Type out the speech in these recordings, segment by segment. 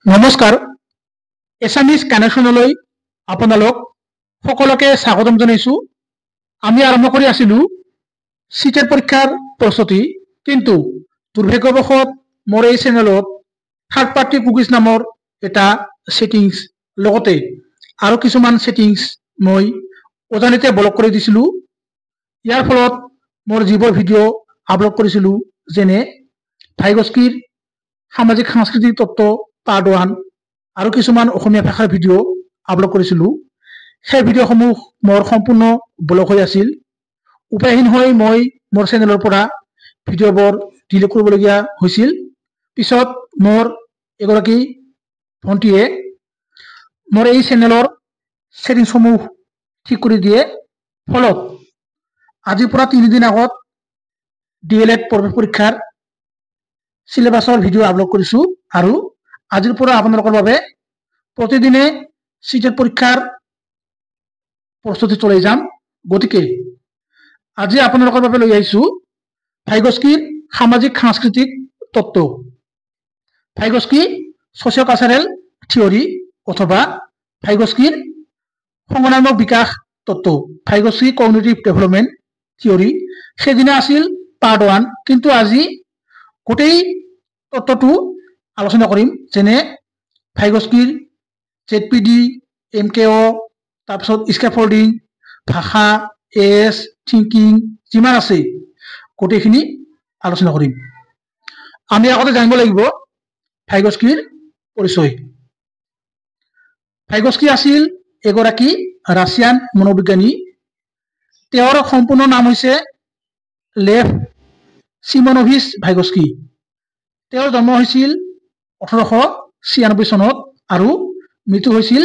নমস্কাৰ এছামিজ কানেকশ্যনলৈ আপোনালোক সকলোকে স্বাগতম জনাইছো। আমি আৰম্ভ কৰি আছিলো সিটেট পৰীক্ষাৰ প্ৰস্তুতি, কিন্তু দুৰ্ভাগ্যবশত মোৰ এই চেনেলত থাৰ্ড পাৰ্টি কুকিজ নামৰ এটা সেটিংছ লগতে আৰু কিছুমান সেটিংছ মই অজানিতে ব্লক কৰি দিছিলো। ইয়াৰ ফলত মোৰ যিবোৰ ভিডিঅ' আপলোড কৰিছিলো, যেনে ভাইগস্কিৰ সামাজিক সাংস্কৃতিক তত্ত্ব পাৰ্ট 1 আৰু কিছুমান অসমীয়া ভাষাৰ ভিডিঅ' আপলোড কৰিছিলো, সেই ভিডিঅ'সমূহ মোৰ সম্পূৰ্ণ ব্লক হৈ আছিল। উপায়হীন হৈ মই মোৰ চেনেলৰ পৰা ভিডিঅ'বোৰ ডিলিট কৰিবলগীয়া হৈছিল। পিছত মোৰ এগৰাকী ভণ্টিয়ে মোৰ এই চেনেলৰ সেটিংছসমূহ ঠিক কৰি দিয়ে। ফলত আজিৰ পৰা 3 দিন আগত DLED প্ৰৱেশ পৰীক্ষাৰ সিলেবাছৰ ভিডিঅ' আপলোড কৰিছো আৰু আজিৰ পৰা আপোনালোকৰ বাবে প্ৰতিদিনে সিটেট পৰীক্ষাৰ প্ৰস্তুতি চলাই যাম। গতিকে আজি আপোনালোকৰ বাবে লৈ আহিছো ভাইগস্কিৰ সামাজিক সাংস্কৃতিক তত্ত্ব, ভাইগস্কি ছ'চিও কালচাৰেল থিয়ৰী অথবা ভাইগস্কিৰ সংজ্ঞানাত্মক বিকাশ তত্ত্ব, ভাইগস্কি কগনিটিভ ডেভেলপমেণ্ট থিয়ৰী। সেইদিনা আছিল পাৰ্ট 1, কিন্তু আজি গোটেই তত্ত্বটো আলোচনা কৰিম, যেনে ভাইগস্কিৰ ZPD, MKO, তাৰপিছত স্কেফল্ডিং, ভাষা, AS, থিংকিং, যিমান আছে গোটেইখিনি আলোচনা কৰিম। আমি আগতে জানিব লাগিব ভাইগস্কিৰ পৰিচয়। ভাইগস্কি আছিল এগৰাকী ৰাছিয়ান মনোবিজ্ঞানী। তেওঁৰ সম্পূৰ্ণ নাম হৈছে লেভ চিমনভিচ ভাইগস্কি। তেওঁৰ জন্ম হৈছিল 1896 চনত আৰু মৃত্যু হৈছিল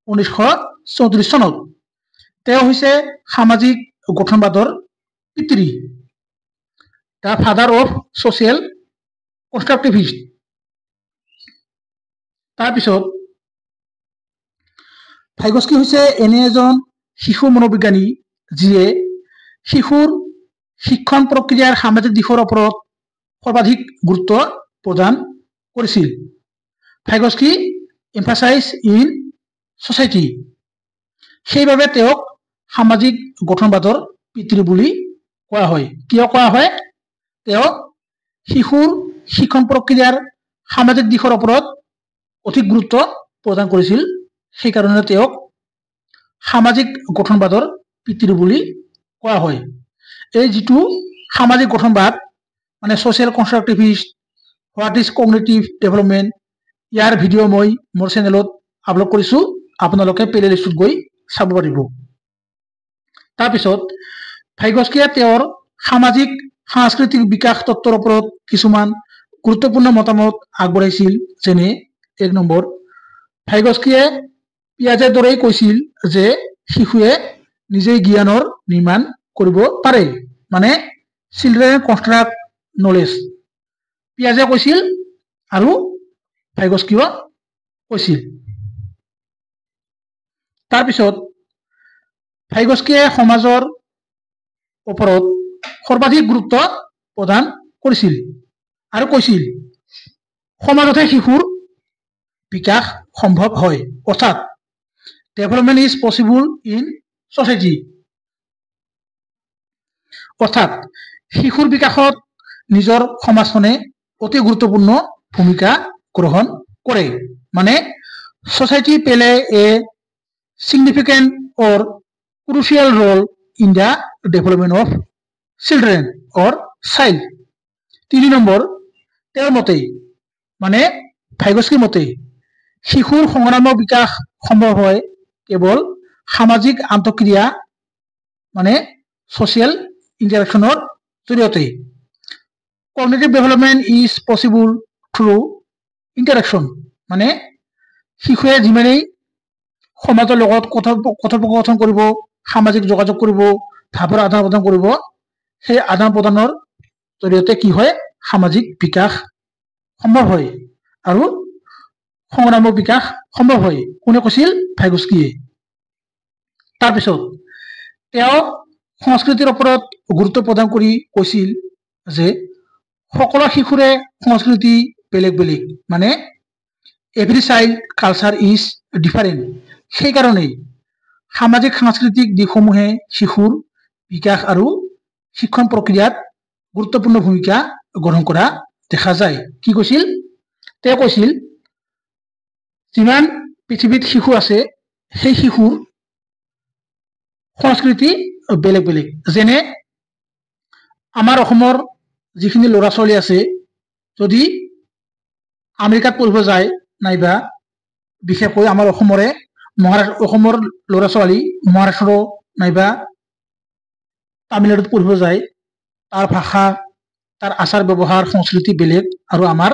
1934 চনত। তেওঁ হৈছে সামাজিক গঠনবাদৰ পিতৃ, দ্য ফাদাৰ অফ ছ'চিয়েল কনষ্ট্ৰাকটিভিষ্ট। তাৰপিছত ভাইগস্কি হৈছে এনে এজন শিশু মনোবিজ্ঞানী যিয়ে শিশুৰ শিক্ষণ প্ৰক্ৰিয়াৰ সামাজিক দিশৰ ওপৰত সৰ্বাধিক গুৰুত্ব প্ৰদান কৰিছিল। ভাইগস্কি এম্ফাচাইজ ইন ছ'চাইটি, সেইবাবে তেওঁক সামাজিক গঠনবাদৰ পিতৃ বুলি কোৱা হয়। কিয় কোৱা হয়? তেওঁ শিশুৰ শিক্ষণ প্ৰক্ৰিয়াৰ সামাজিক দিশৰ ওপৰত অধিক গুৰুত্ব প্ৰদান কৰিছিল, সেইকাৰণে তেওঁক সামাজিক গঠনবাদৰ পিতৃ বুলি কোৱা হয়। এই যিটো সামাজিক গঠনবাদ মানে social constructivist, what is cognitive development, ইয়াৰ ভিডিঅ' মই মোৰ চেনেলত আপলোড কৰিছোঁ, আপোনালোকে প্লে লিষ্টত গৈ চাব পাৰিব। তাৰপিছত ভাইগস্কিয়ে তেওঁৰ সামাজিক সাংস্কৃতিক বিকাশ তত্ত্বৰ ওপৰত কিছুমান গুৰুত্বপূৰ্ণ মতামত আগবঢ়াইছিল, যেনে 1 নম্বৰ, ভাইগস্কিয়ে পিয়াজেৰ দৰেই কৈছিল যে শিশুৱে নিজেই জ্ঞানৰ নিৰ্মাণ কৰিব পাৰে, মানে চিলড্ৰেন কনষ্ট্ৰাক্ট নলেজ। পিয়াজে কৈছিল আৰু ভাইগস্কিও কৈছিল। তাৰপিছত ভাইগস্কিয়ে সমাজৰ ওপৰত সৰ্বাধিক গুৰুত্ব প্ৰদান কৰিছিল আৰু কৈছিল সমাজতহে শিশুৰ বিকাশ সম্ভৱ হয়, অৰ্থাৎ development is possible in society. অৰ্থাৎ শিশুৰ বিকাশত নিজৰ সমাজখনে অতি গুৰুত্বপূৰ্ণ ভূমিকা গ্ৰহণ কৰে, মানে society play a significant or crucial role in the development of children or child। 3 number, তেওঁৰ মতে মানে ভাইগস্কিৰ মতে শিশুৰ সংগ্ৰামক বিকাশ সম্ভৱ হয় কেৱল সামাজিক আন্তঃক্ৰিয়া মানে ছ'চিয়েল ইণ্টাৰেকশ্যনৰ জৰিয়তে। Cognitive development is possible through interaction, মানে শিশুৱে যিমানেই সমাজৰ লগত কথোপকথন কৰিব, সামাজিক যোগাযোগ কৰিব, ভাৱৰ আদান প্ৰদান কৰিব, সেই আদান প্ৰদানৰ জৰিয়তে কি হয়, সামাজিক বিকাশ সম্ভৱ হয় আৰু সংগ্ৰামক বিকাশ সম্ভৱ হয়। কোনে কৈছিল? ভাইগস্কিয়ে। তাৰপিছত তেওঁ সংস্কৃতিৰ ওপৰত গুৰুত্ব প্ৰদান কৰি কৈছিল যে সকলো শিশুৰে সংস্কৃতি বেলেগ বেলেগ, মানে every child culture is different. সেইকাৰণেই সামাজিক সাংস্কৃতিক দিশসমূহে শিশুৰ বিকাশ আৰু শিক্ষণ প্ৰক্ৰিয়াত গুৰুত্বপূৰ্ণ ভূমিকা গ্ৰহণ কৰা দেখা যায়। কি কৈছিল? তেওঁ কৈছিল যিমান পৃথিৱীত শিশু আছে সেই শিশুৰ সংস্কৃতি বেলেগ বেলেগ। যেনে আমাৰ অসমৰ যিখিনি ল'ৰা ছোৱালী আছে যদি আমেৰিকাত পঢ়িব যায় নাইবা বিশেষকৈ আমাৰ অসমৰ ল'ৰা ছোৱালী মহাৰাষ্ট্ৰ নাইবা তামিলনাডুত পঢ়িব যায়, তাৰ ভাষা তাৰ আচাৰ ব্যৱহাৰ সংস্কৃতি বেলেগ আৰু আমাৰ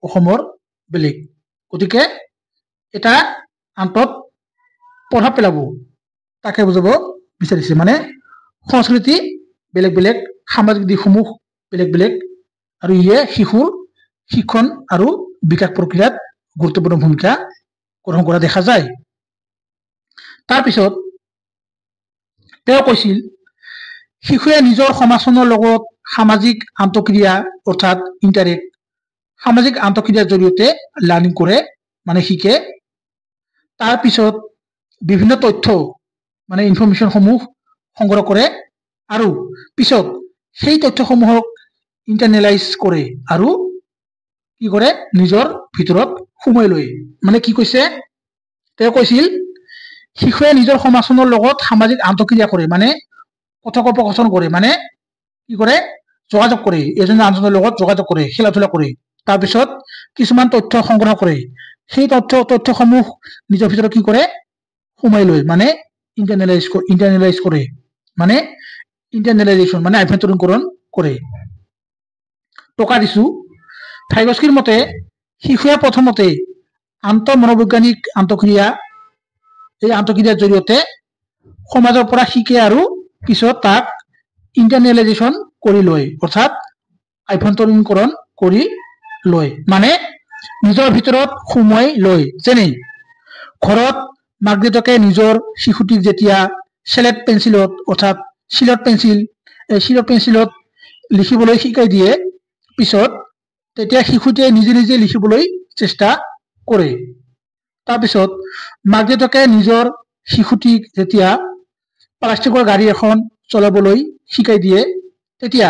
অসমৰ বেলেগ। গতিকে এটা আন্তত প্ৰভাৱ পেলাব, তাকে বুজাব বিচাৰিছে। মানে সংস্কৃতি বেলেগ বেলেগ, সামাজিক দিশসমূহ বেলেগ বেলেগ আৰু ইয়ে শিশুৰ শিক্ষণ আৰু বিকাশ প্ৰক্ৰিয়াত গুৰুত্বপূৰ্ণ ভূমিকা গ্ৰহণ কৰা দেখা যায়। তাৰপিছত তেওঁ কৈছিল শিশুৱে নিজৰ সমাজখনৰ লগত সামাজিক আন্তঃক্ৰিয়া অৰ্থাৎ ইণ্টাৰেক্ট, সামাজিক আন্তঃক্ৰিয়াৰ জৰিয়তে লাৰ্ণিং কৰে, মানে শিকে। তাৰপিছত বিভিন্ন তথ্য মানে ইনফৰমেশ্যনসমূহ সংগ্ৰহ কৰে আৰু পিছত সেই তথ্যসমূহক ইণ্টাৰনেলাইজ কৰে আৰু কি কৰে নিজৰ ভিতৰত সোমাই লয়। মানে কি কৈছে? তেওঁ কৈছিল শিশুৱে নিজৰ সমাজখনৰ লগত সামাজিক আন্তঃক্ৰিয়া কৰে, মানে কথোপকথন কৰে, মানে কি কৰে যোগাযোগ কৰে, এজনে আনজনৰ লগত যোগাযোগ কৰে, খেলা ধূলা কৰে। তাৰপিছত কিছুমান তথ্য সংগ্ৰহ কৰে, সেই তথ্যসমূহ নিজৰ ভিতৰত কি কৰে সোমাই লয়, মানে ইণ্টাৰনেলাইজ কৰে, মানে ইণ্টাৰনেলাইজেশ্যন মানে আভ্যন্তৰীণকৰণ কৰে। টকা দিছো ভাইগস্কিৰ মতে শিশুৱে প্ৰথমতে মনোবৈজ্ঞানিক আন্তঃক্ৰিয়া, এই আন্তঃক্ৰিয়াৰ জৰিয়তে সমাজৰ পৰা শিকে আৰু পিছত তাক ইণ্টাৰনেলাইজেশ্যন কৰি লয়, অৰ্থাৎ আভ্যন্তৰীণকৰণ কৰি লয়, মানে নিজৰ ভিতৰত সোমাই লয়। যেনে ঘৰত মাক দেউতাকে নিজৰ শিশুটিক যেতিয়া শ্লেট পেঞ্চিলত অৰ্থাৎ শিলত পেঞ্চিলত লিখিবলৈ শিকাই দিয়ে, পিছত তেতিয়া শিশুটিয়ে নিজে নিজে লিখিবলৈ চেষ্টা কৰে। তাৰপিছত মাক দেউতাকে নিজৰ শিশুটিক যেতিয়া প্লাষ্টিকৰ গাড়ী এখন চলাবলৈ শিকাই দিয়ে, তেতিয়া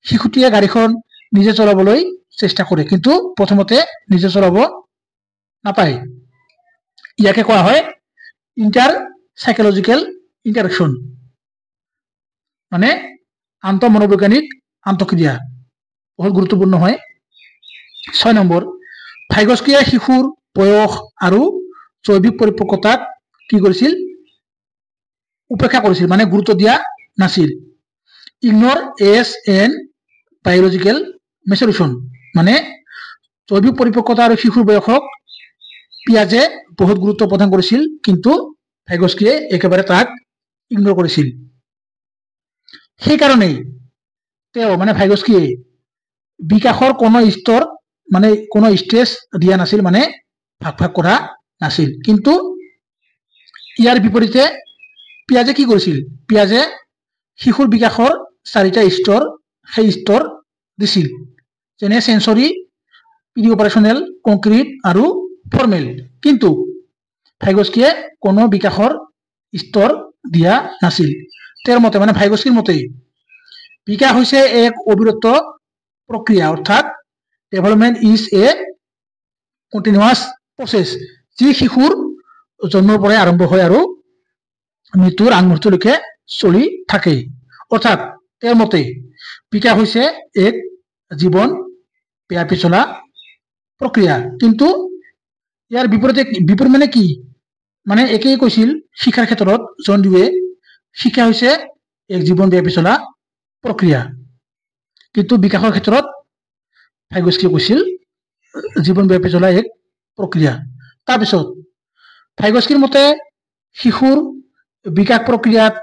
শিশুটিয়ে গাড়ীখন নিজে চলাবলৈ চেষ্টা কৰে, কিন্তু প্ৰথমতে নিজে চলাব নাপায়। ইয়াকে কোৱা হয় চাইকলজিকেল ইণ্টাৰেকশ্যন, মানে মনোবৈজ্ঞানিক আন্তঃক্ৰিয়া, বহুত গুৰুত্বপূৰ্ণ হয়। 6 নম্বৰ, ভাইগস্কিয়ে শিশুৰ বয়স আৰু জৈৱিক পৰিপক্কতাক কি কৰিছিল উপেক্ষা কৰিছিল, মানে গুৰুত্ব দিয়া নাছিল। ইগনৰ এজ এণ্ড বায়'লজিকেল মেচুৰেশ্যন, মানে জৈৱিক পৰিপক্কতা আৰু শিশুৰ বয়সক পিয়াজে বহুত গুৰুত্ব প্ৰদান কৰিছিল, কিন্তু ভাইগস্কিয়ে একেবাৰে তাক ইগনৰ কৰিছিল। সেইকাৰণেই তেওঁ মানে ভাইগস্কিয়ে বিকাশৰ কোনো স্তৰ মানে কোনো ষ্টেজ দিয়া নাছিল, মানে ভাগ কৰা নাছিল। কিন্তু ইয়াৰ বিপৰীতে পিয়াজে কি কৰিছিল? পিয়াজে শিশুৰ বিকাশৰ 4টা স্তৰ, সেই স্তৰ দিছিল, যেনে সেন্সৰী, প্ৰি অপাৰেশ্যনেল, কংক্ৰিট আৰু ফৰ্মেল। কিন্তু ভাইগস্কিয়ে কোনো বিকাশৰ স্তৰ দিয়া নাছিল। তেওঁৰ মতে মানে ভাইগস্কিৰ মতে বিকাশ হৈছে এক অবিৰত প্ৰক্ৰিয়া, অৰ্থাৎ development is a continuous process, যি শিশুৰ জন্মৰ পৰাই আৰম্ভ হয় আৰু মৃত্যুৰ আগমুহূৰ্তলৈকে চলি থাকে। অৰ্থাৎ তেওঁৰ মতে বিকাশ হৈছে এক জীৱন ব্যাপী চলা প্ৰক্ৰিয়া। কিন্তু ইয়াৰ বিপৰীত মানে কি? মানে একেই কৈছিল শিক্ষাৰ ক্ষেত্ৰত জন ডিউৱে, শিক্ষা হৈছে এক জীৱন ব্যাপী চলা প্ৰক্ৰিয়া, কিন্তু বিকাশৰ ক্ষেত্ৰত ভাইগস্কিয়ে কৈছিল জীৱন ব্যাপী চলা এক প্ৰক্ৰিয়া। তাৰপিছত ভাইগস্কিৰ মতে শিশুৰ বিকাশ প্ৰক্ৰিয়াত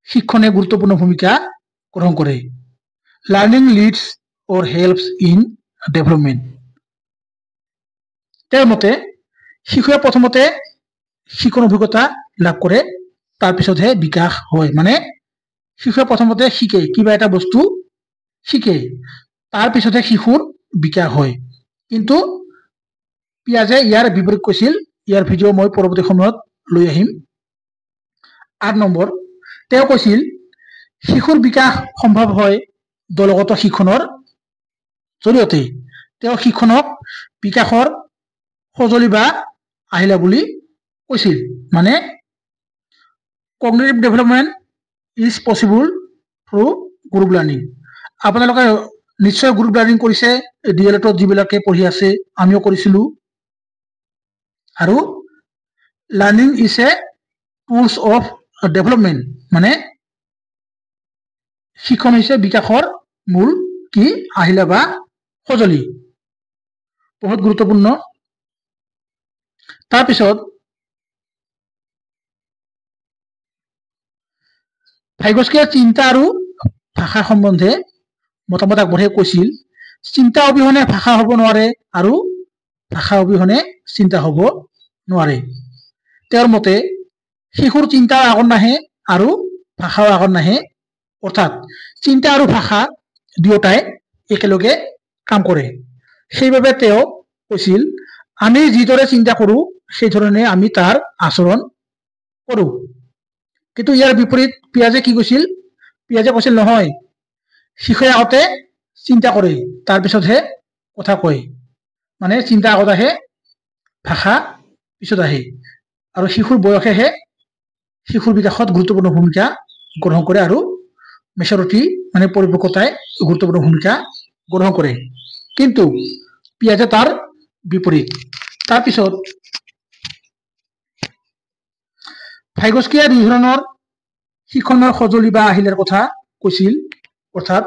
শিক্ষণে গুৰুত্বপূৰ্ণ ভূমিকা গ্ৰহণ কৰে। Learning leads or helps in development. তেওঁৰ মতে শিশুৱে প্ৰথমতে শিক্ষণ অভিজ্ঞতা লাভ কৰে, তাৰপিছতহে বিকাশ হয়। মানে শিশুৱে প্ৰথমতে শিকে, কিবা এটা বস্তু শিকে, তাৰপিছতহে শিশুৰ বিকাশ হয়। কিন্তু পিয়াজে ইয়াৰ বিপৰীত কৈছিল। ইয়াৰ ভিডিঅ' মই পৰৱৰ্তী সময়ত লৈ আহিম। 8 নম্বৰ, তেওঁ কৈছিল শিশুৰ বিকাশ সম্ভৱ হয় দলগত শিক্ষণৰ জৰিয়তে। তেওঁ শিক্ষণক বিকাশৰ সঁজুলি বা আহিলা বুলি কৈছিল। মানে cognitive development is possible through group learning. আপোনালোকে নিশ্চয় গ্ৰুপ লাৰ্ণিং কৰিছে, DLEDত যিবিলাকে পঢ়ি আছে, আমিও কৰিছিলোঁ। আৰু learning is a tools of development, মানে শিক্ষণ হৈছে বিকাশৰ মূল কি আহিলা বা সঁজুলি। বহুত গুৰুত্বপূৰ্ণ। তাৰপিছত ভাইগস্কিয়ে চিন্তা আৰু ভাষা সম্বন্ধে মতামত আগবঢ়াই কৈছিল, চিন্তা অবিহনে ভাষা হ'ব নোৱাৰে আৰু ভাষা অবিহনে চিন্তা হ'ব নোৱাৰে। তেওঁৰ মতে শিশুৰ চিন্তা আগত নাহে আৰু ভাষাও আগত নাহে, অৰ্থাৎ চিন্তা আৰু ভাষা দুয়োটাই একেলগে কাম কৰে। সেইবাবে তেওঁ কৈছিল আমি যিদৰে চিন্তা কৰোঁ সেইধৰণে আমি তাৰ আচৰণ কৰোঁ। কিন্তু ইয়াৰ বিপৰীত পিয়াজে কি কৈছিল? পিয়াজে কৈছিল নহয়, শিশুৱে আগতে চিন্তা কৰে, তাৰপিছতহে কথা কয়। মানে চিন্তা আগত আহে, ভাষা পিছত আহে, আৰু শিশুৰ বয়সেহে শিশুৰ বিকাশত গুৰুত্বপূৰ্ণ ভূমিকা গ্ৰহণ কৰে আৰু মেচুৰিটি মানে পৰিপক্কতাই গুৰুত্বপূৰ্ণ ভূমিকা গ্ৰহণ কৰে। কিন্তু পিয়াজে তাৰ বিপৰীত। তাৰপিছত ভাইগস্কিয়ে দুই ধৰণৰ শিক্ষণৰ সঁজুলি বা আহিলাৰ কথা কৈছিল, অৰ্থাৎ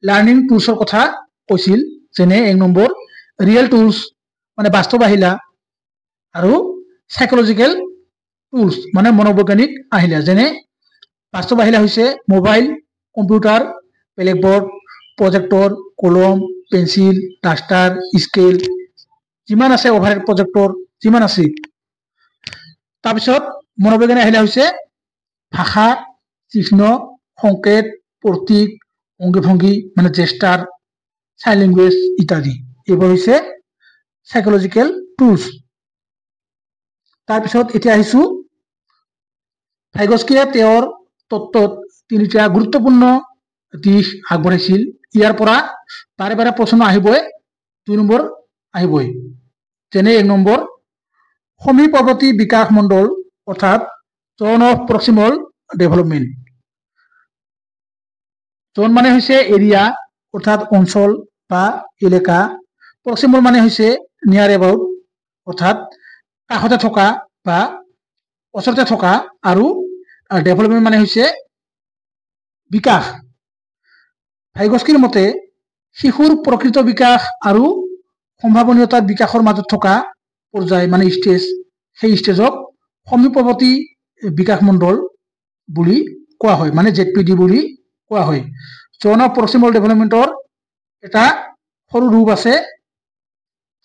লাৰ্ণিং টুলছৰ কথা কৈছিল। যেনে 1 নম্বৰ ৰিয়েল টুলছ মানে বাস্তৱ আহিলা, আৰু সাইকোলজিকেল টুলছ মানে মনোবৈজ্ঞানিক আহিলা। যেনে বাস্তৱ আহিলা হৈছে মোবাইল, কম্পিউটাৰ, ব্লেকবোৰ্ড, প্ৰজেক্টৰ, কলম, পেঞ্চিল, ডাষ্টাৰ, স্কেল, যিমান আছে অভাৰহেড প্ৰজেক্টৰ যিমান আছে। তাৰপিছত মনোবৈজ্ঞানিক আহিলা হৈছে ভাষা, চিহ্ন, সংকেত, প্ৰতীক, অংগী ভংগী মানে জেষ্টাৰ, চাইন লেংগুৱেজ ইত্যাদি। এইবোৰ হৈছে সাইকোলজিকেল টুলছ। তাৰপিছত এতিয়া আহিছোঁ ভাইগস্কিয়ে তেওঁৰ তত্ত্বত 3টা গুৰুত্বপূৰ্ণ দিশ আগবঢ়াইছিল। ইয়াৰ পৰা বাৰে বাৰে প্ৰশ্ন আহিবই, 2 নম্বৰ আহিবই। যেনে 1 নম্বৰ সমীপৱৰ্তী বিকাশ মণ্ডল, অৰ্থাৎ জ'ন অফ প্ৰক্সিমল ডেভেলপমেণ্ট। জ'ন মানে হৈছে এৰিয়া, অৰ্থাৎ অঞ্চল বা এলেকা। প্ৰক্সিমল মানে হৈছে নিয়াৰ এবাউট, অৰ্থাৎ কাষতে থকা বা ওচৰতে থকা। আৰু ডেভেলপমেণ্ট মানে হৈছে বিকাশ। ভাইগস্কিৰ মতে শিশুৰ প্ৰকৃত বিকাশ আৰু সম্ভাৱনীয়তাৰ বিকাশৰ মাজত থকা পৰ্যায় মানে ষ্টেজ, সেই ষ্টেজক সমীপৱৰ্তী বিকাশ মণ্ডল বুলি কোৱা হয়, মানে ZPD বুলি কোৱা হয়। জ'ন অফ প্ৰক্সিমল ডেভেলপমেণ্টৰ এটা সৰু ৰূপ আছে,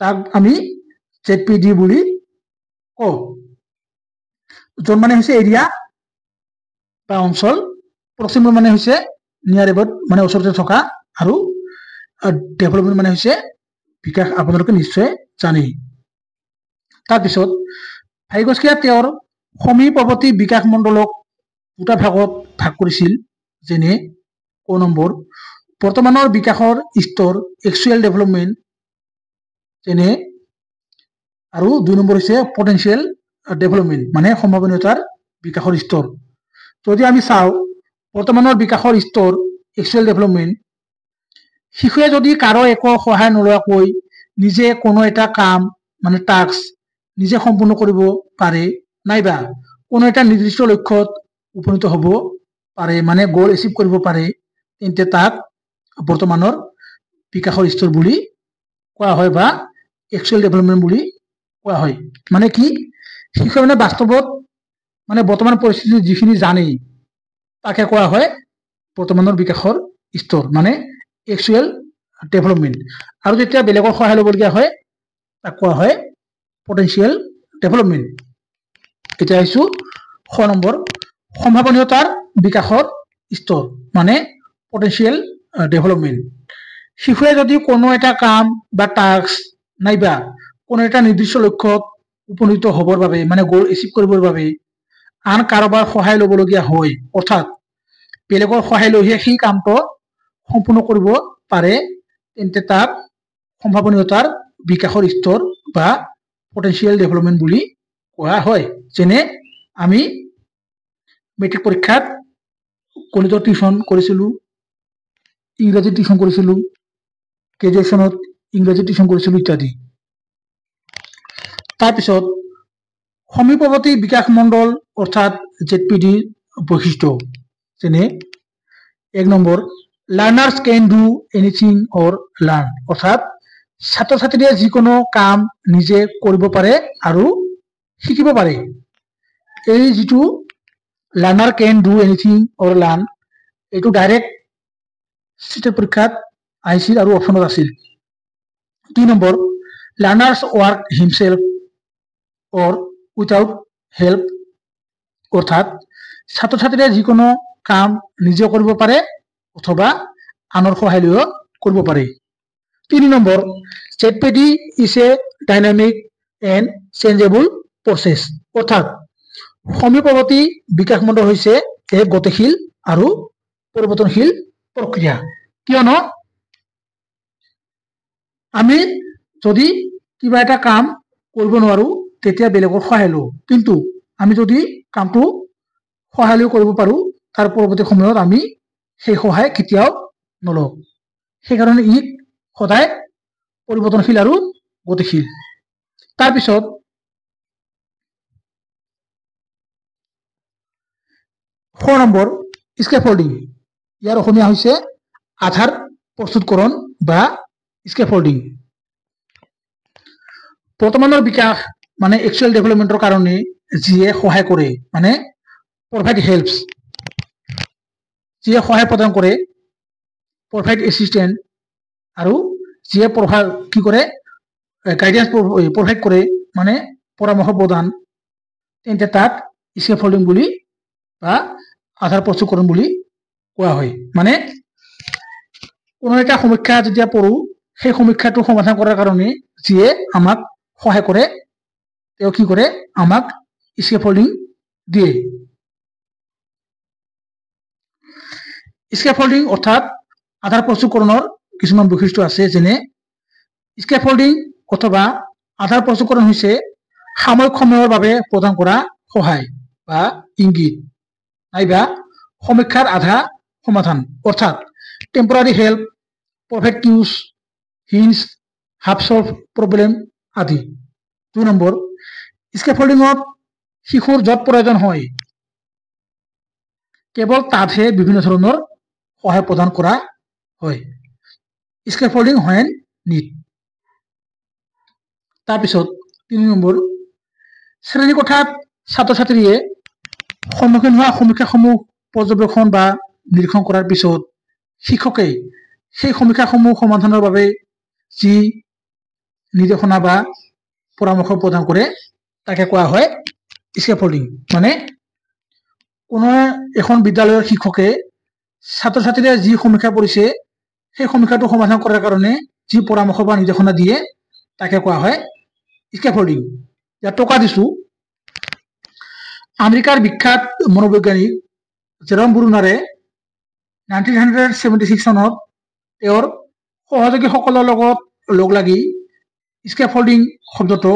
তাক আমি ZPD বুলি কওঁ। জ'ন মানে হৈছে এৰিয়া বা অঞ্চল, প্ৰক্সিমল মানে হৈছে নিয়াৰ এবাউট মানে ওচৰতে থকা, আৰু ডেভেলপমেণ্ট মানে হৈছে বিকাশ। আপোনালোকে নিশ্চয় জানেই। তাৰপিছত ভাইগস্কিয়ে তেওঁৰ সমীপৱৰ্তী বিকাশ মণ্ডলক 2টা ভাগত ভাগ কৰিছিল। যেনে ক নম্বৰ বৰ্তমানৰ বিকাশৰ স্তৰ একচুৱেল ডেভেলপমেণ্ট, যেনে, আৰু 2 নম্বৰ হৈছে পটেনচিয়েল ডেভেলপমেণ্ট মানে সম্ভাৱনীয়তাৰ বিকাশৰ স্তৰ। যদি আমি চাওঁ বৰ্তমানৰ বিকাশৰ স্তৰ একচুৱেল ডেভেলপমেণ্ট, শিশুৱে যদি কাৰো একো সহায় নোলোৱাকৈ নিজে কোনো এটা কাম মানে টাস্ক নিজে সম্পূৰ্ণ কৰিব পাৰে, নাইবা কোনো এটা নিৰ্দিষ্ট লক্ষ্যত উপনীত হ'ব পাৰে, মানে গ'ল এচিভ কৰিব পাৰে, তেন্তে তাক বৰ্তমানৰ বিকাশৰ স্তৰ বুলি কোৱা হয় বা একচুৱেল ডেভেলপমেণ্ট বুলি কোৱা হয়। মানে কি শিশুৱে মানে বাস্তৱত মানে বৰ্তমান পৰিস্থিতি যিখিনি জানেই তাকে কোৱা হয় বৰ্তমানৰ বিকাশৰ স্তৰ, মানে একচুৱেল ডেভেলপমেণ্ট। আৰু যেতিয়া বেলেগৰ সহায় ল'বলগীয়া হয় তাক কোৱা হয় পটেনচিয়েল ডেভেলপমেণ্ট। এতিয়া আহিছোঁ 6 নম্বৰ সম্ভাৱনীয়তাৰ বিকাশৰ স্তৰ মানে পটেনচিয়েল ডেভেলপমেণ্ট। শিশুৱে যদি কোনো এটা কাম বা টাস্ক নাইবা কোনো এটা নিৰ্দিষ্ট লক্ষ্যত উপনীত হ'বৰ বাবে মানে গোল এচিভ কৰিবৰ বাবে আন কাৰোবাৰ সহায় ল'বলগীয়া হয়, অৰ্থাৎ বেলেগৰ সহায় লৈহে সেই কামটো সম্পূৰ্ণ কৰিব পাৰে, তেন্তে তাৰ সম্ভাৱনীয়তাৰ বিকাশৰ স্তৰ বা পটেনচিয়েল ডেভেলপমেণ্ট বুলি কোৱা হয়। যেনে আমি মেট্ৰিক পৰীক্ষাত গণিতৰ টিউশ্যন কৰিছিলোঁ, ইংৰাজী টিউশ্যন কৰিছিলোঁ, গ্ৰেজুৱেশ্যনত ইংৰাজী টিউশ্যন কৰিছিলোঁ ইত্যাদি। তাৰপিছত সমীপৱৰ্তী বিকাশ মণ্ডল অৰ্থাৎ ZPD বৈশিষ্ট্য, যেনে 1 নম্বৰ learners can do anything or learn, অৰ্থাৎ ছাত্ৰ ছাত্ৰীয়ে যিকোনো কাম নিজে কৰিব পাৰে আৰু শিকিব পাৰে। এই যিটো learner can do anything or learn, এইটো ডাইৰেক্ট চিটেট পৰীক্ষাত আহিছিল আৰু অপশ্যনত আছিল। 2 number learners work himself or without help, অৰ্থাৎ ছাত্ৰ ছাত্ৰীয়ে যিকোনো কাম নিজে কৰিব পাৰে অথবা আনৰ সহায় লৈও কৰিব পাৰে। 3 number ZPD is a dynamic and changeable process, অৰ্থাৎ সমীপৱৰ্তী বিকাশ মণ্ডল হৈছে এক গতিশীল আৰু পৰিৱৰ্তনশীল প্ৰক্ৰিয়া। কিয়নো আমি যদি কিবা এটা কাম কৰিব নোৱাৰো তেতিয়া বেলেগৰ সহায় লওঁ, কিন্তু আমি যদি কামটো সহায় লৈ কৰিব পাৰো তাৰ পৰৱৰ্তী সময়ত আমি সেই সহায় কেতিয়াও নলওঁ। সেইকাৰণে ই সদায় পৰিৱৰ্তনশীল আৰু গতিশীল। তাৰপিছত 4 নম্বৰ স্কেফল্ডিং, ইয়াৰ অসমীয়া হৈছে আধাৰ প্ৰস্তুতকৰণ বা স্কেফল্ডিং। বৰ্তমানৰ বিকাশ মানে একচুৱেল ডেভেলপমেণ্টৰ কাৰণে যিয়ে সহায় কৰে, মানে প্ৰভাইড হেল্পছ, যিয়ে সহায় প্ৰদান কৰে, প্ৰভাইড এছিষ্টেণ্ট, আৰু যিয়ে কি কৰে গাইডেন্স প্ৰভাইড কৰে মানে পৰামৰ্শ প্ৰদান, তেন্তে তাক স্কেফল্ডিং বুলি বা আধাৰ প্ৰস্তুতকৰণ বুলি কোৱা হয়। মানে কোনো এটা সমীক্ষা যেতিয়া পঢ়ো সেই সমীক্ষাটো সমাধান কৰাৰ কাৰণে যিয়ে আমাক সহায় কৰে তেওঁ কি কৰে আমাক স্কেফল্ডিং দিয়ে। স্কেফল্ডিং অৰ্থাৎ আধাৰ প্ৰস্তুতকৰণৰ কিছুমান বৈশিষ্ট্য আছে, যেনে স্কেফল্ডিং অথবা আধাৰ প্ৰস্তুতকৰণ হৈছে সাময়িক সময়ৰ বাবে প্ৰদান কৰা সহায় বা ইংগিত নাইবা সমীক্ষাৰ আধা সমাধান, অৰ্থাৎ temporary help, provide cues, hints, half solve problem আদি। 2 নম্বৰ স্কেফল্ডিঙত শিশুৰ য'ত প্ৰয়োজন হয় কেৱল তাতহে বিভিন্ন ধৰণৰ সহায় প্ৰদান কৰা হয়, স্কেফল্ডিং হোৱেন নিড। তাৰপিছত 3 নম্বৰ শ্ৰেণীকোঠাত ছাত্ৰ ছাত্ৰীয়ে সন্মুখীন হোৱা সমীক্ষাসমূহ পৰ্যবেক্ষণ বা নিৰীক্ষণ কৰাৰ পিছত শিক্ষকে সেই সমীক্ষাসমূহ সমাধানৰ বাবে যি নিৰ্দেশনা বা পৰামৰ্শ প্ৰদান কৰে তাকে কোৱা হয় স্কেফল্ডিং। মানে কোনো এখন বিদ্যালয়ৰ শিক্ষকে ছাত্ৰ ছাত্ৰীয়ে যি সমীক্ষা কৰিছে সেই সমীক্ষাটো সমাধান কৰাৰ কাৰণে যি পৰামৰ্শ বা নিৰ্দেশনা দিয়ে তাকে কোৱা হয় স্কেফল্ডিং। ইয়াত টকা দিছো। আমেৰিকাৰ বিখ্যাত মনোবৈজ্ঞানিক জেৰম ব্ৰুনাৰে 1976 চনত তেওঁৰ সহযোগীসকলৰ লগত লগ লাগি স্কেফল্ডিং শব্দটো